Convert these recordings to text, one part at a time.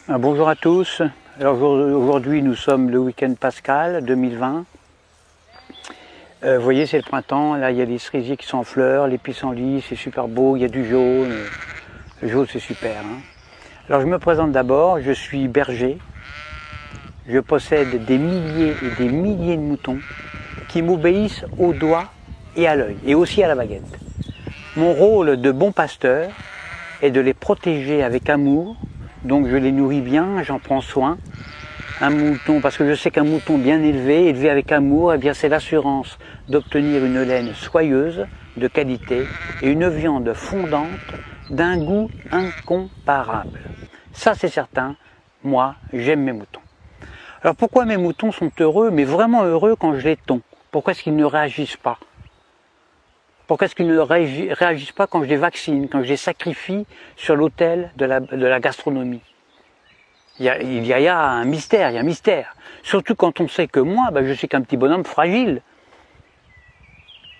Bonjour à tous. Alors aujourd'hui nous sommes le week-end pascal 2020. Vous voyez, c'est le printemps, là il y a les cerisiers qui sont en fleurs, les pissenlits, c'est super beau, il y a du jaune. Le jaune c'est super. Alors je me présente d'abord, je suis berger. Je possède des milliers et des milliers de moutons qui m'obéissent au doigt et à l'œil, et aussi à la baguette. Mon rôle de bon pasteur est de les protéger avec amour. Donc je les nourris bien, j'en prends soin. Un mouton, parce que je sais qu'un mouton bien élevé, élevé avec amour, eh bien c'est l'assurance d'obtenir une laine soyeuse, de qualité, et une viande fondante d'un goût incomparable. Ça c'est certain, moi j'aime mes moutons. Alors pourquoi mes moutons sont heureux, mais vraiment heureux quand je les tonds? Pourquoi est-ce qu'ils ne réagissent pas? Pourquoi est-ce qu'ils ne réagissent pas quand je les vaccine, quand je les sacrifie sur l'autel de la gastronomie? Il y a un mystère, il y a un mystère. Surtout quand on sait que moi, je suis qu'un petit bonhomme fragile,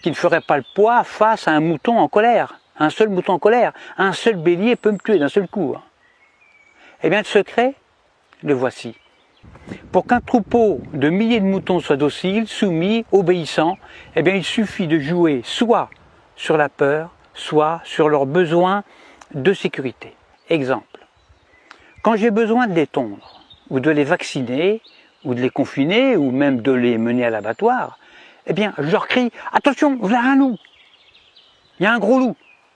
qui ne ferait pas le poids face à un mouton en colère, un seul mouton en colère. Un seul bélier peut me tuer d'un seul coup. Eh bien le secret, le voici. Pour qu'un troupeau de milliers de moutons soit docile, soumis, obéissant, eh bien il suffit de jouer soit sur la peur, soit sur leurs besoins de sécurité. Exemple, quand j'ai besoin de les tondre, ou de les vacciner, ou de les confiner, ou même de les mener à l'abattoir, eh bien je leur crie « Attention, voilà un loup ! Il y a un gros loup !»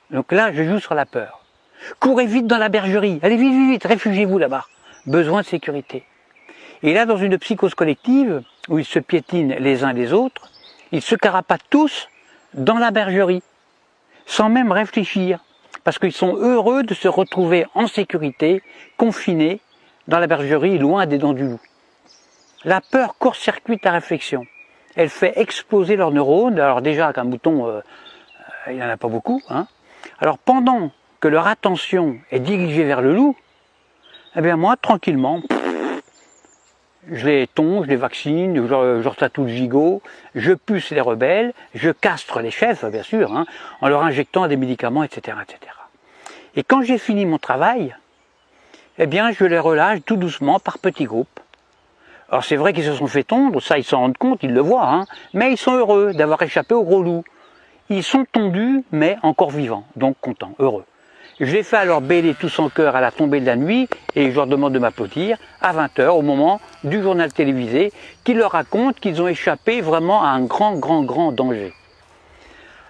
Donc là, je joue sur la peur. « Courez vite dans la bergerie, allez vite, vite, vite, réfugiez-vous là-bas. » Besoin de sécurité. Et là, dans une psychose collective, où ils se piétinent les uns les autres, ils se carapatent tous dans la bergerie, sans même réfléchir, parce qu'ils sont heureux de se retrouver en sécurité, confinés dans la bergerie, loin des dents du loup. La peur court-circuite la réflexion. Elle fait exploser leurs neurones. Alors déjà, qu'un mouton, il n'y en a pas beaucoup. Alors pendant que leur attention est dirigée vers le loup, eh bien moi, tranquillement, je les tonds, je les vaccine, je leur tatoue le gigot, je puce les rebelles, je castre les chefs, bien sûr, en leur injectant des médicaments, etc., etc. Et quand j'ai fini mon travail, eh bien, je les relâche tout doucement par petits groupes. Alors c'est vrai qu'ils se sont fait tondre, ça ils s'en rendent compte, ils le voient, mais ils sont heureux d'avoir échappé au gros loup. Ils sont tondus, mais encore vivants, donc contents, heureux. Je les fais alors bêler tous en chœur à la tombée de la nuit et je leur demande de m'applaudir à 20 h au moment du journal télévisé qui leur raconte qu'ils ont échappé vraiment à un grand danger.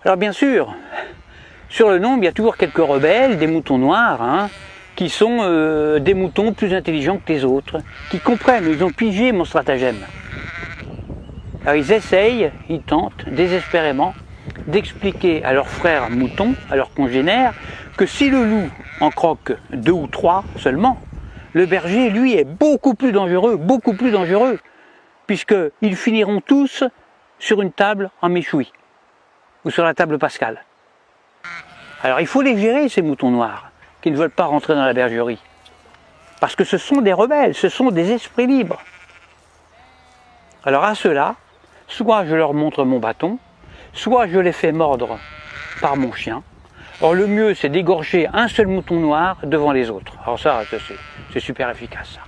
Alors bien sûr, sur le nombre, il y a toujours quelques rebelles, des moutons noirs, qui sont des moutons plus intelligents que les autres, qui comprennent, ils ont pigé mon stratagème. Alors ils essayent, ils tentent désespérément d'expliquer à leurs frères moutons, à leurs congénères, que si le loup en croque 2 ou 3 seulement, le berger, lui, est beaucoup plus dangereux, puisqu'ils finiront tous sur une table en méchoui, ou sur la table pascale. Alors il faut les gérer, ces moutons noirs, qui ne veulent pas rentrer dans la bergerie, parce que ce sont des rebelles, ce sont des esprits libres. Alors à ceux-là, soit je leur montre mon bâton, soit je les fais mordre par mon chien. Or le mieux c'est d'égorger un seul mouton noir devant les autres. Alors ça, c'est super efficace. Ça.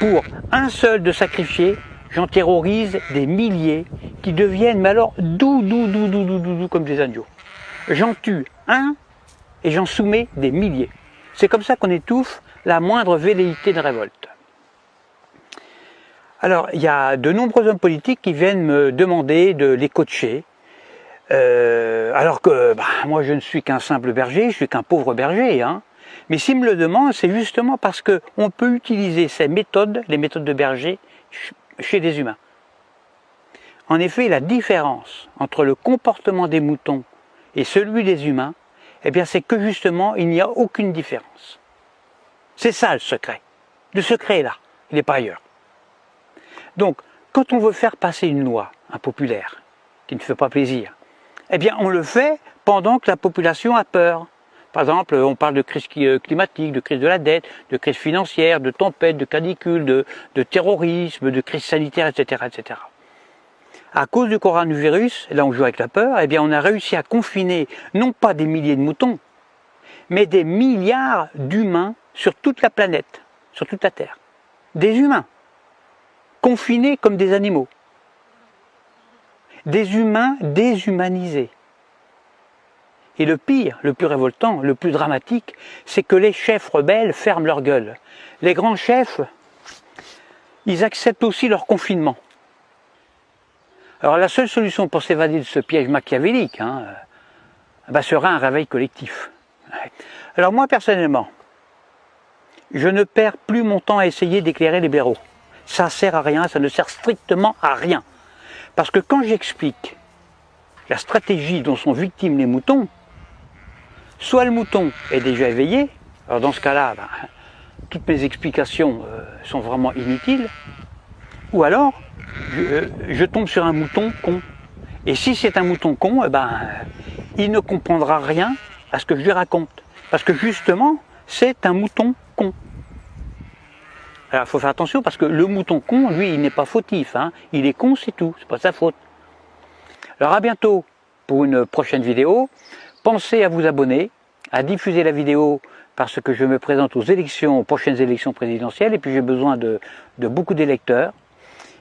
Pour un seul de sacrifié, j'en terrorise des milliers qui deviennent, mais alors doux comme des agneaux. J'en tue un et j'en soumets des milliers. C'est comme ça qu'on étouffe la moindre velléité de révolte. Alors il y a de nombreux hommes politiques qui viennent me demander de les coacher. Alors que moi je ne suis qu'un simple berger, je suis qu'un pauvre berger. Mais s'ils me le demandent, c'est justement parce qu'on peut utiliser ces méthodes, les méthodes de berger, chez des humains. En effet, la différence entre le comportement des moutons et celui des humains, eh bien c'est que justement il n'y a aucune différence. C'est ça le secret. Le secret est là, il n'est pas ailleurs. Donc, quand on veut faire passer une loi impopulaire, qui ne fait pas plaisir, eh bien on le fait pendant que la population a peur. Par exemple, on parle de crise climatique, de crise de la dette, de crise financière, de tempête, de canicule, de terrorisme, de crise sanitaire, etc., etc. À cause du coronavirus, là on joue avec la peur, eh bien on a réussi à confiner non pas des milliers de moutons, mais des milliards d'humains sur toute la planète, sur toute la Terre. Des humains, confinés comme des animaux. Des humains déshumanisés. Et le pire, le plus révoltant, le plus dramatique, c'est que les chefs rebelles ferment leur gueule. Les grands chefs, ils acceptent aussi leur confinement. Alors la seule solution pour s'évader de ce piège machiavélique sera un réveil collectif. Alors moi personnellement, je ne perds plus mon temps à essayer d'éclairer les blaireaux. Ça ne sert à rien, ça ne sert strictement à rien. Parce que quand j'explique la stratégie dont sont victimes les moutons, soit le mouton est déjà éveillé, alors dans ce cas-là, toutes mes explications sont vraiment inutiles, ou alors je tombe sur un mouton con. Et si c'est un mouton con, il ne comprendra rien à ce que je lui raconte. Parce que justement, c'est un mouton con. Alors il faut faire attention parce que le mouton con, lui, il n'est pas fautif. Il est con, c'est tout, c'est pas sa faute. Alors à bientôt pour une prochaine vidéo. Pensez à vous abonner, à diffuser la vidéo parce que je me présente aux prochaines élections présidentielles et puis j'ai besoin de beaucoup d'électeurs.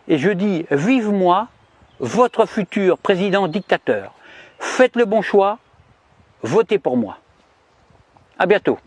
Et je dis, vive moi, votre futur président dictateur. Faites le bon choix, votez pour moi. À bientôt.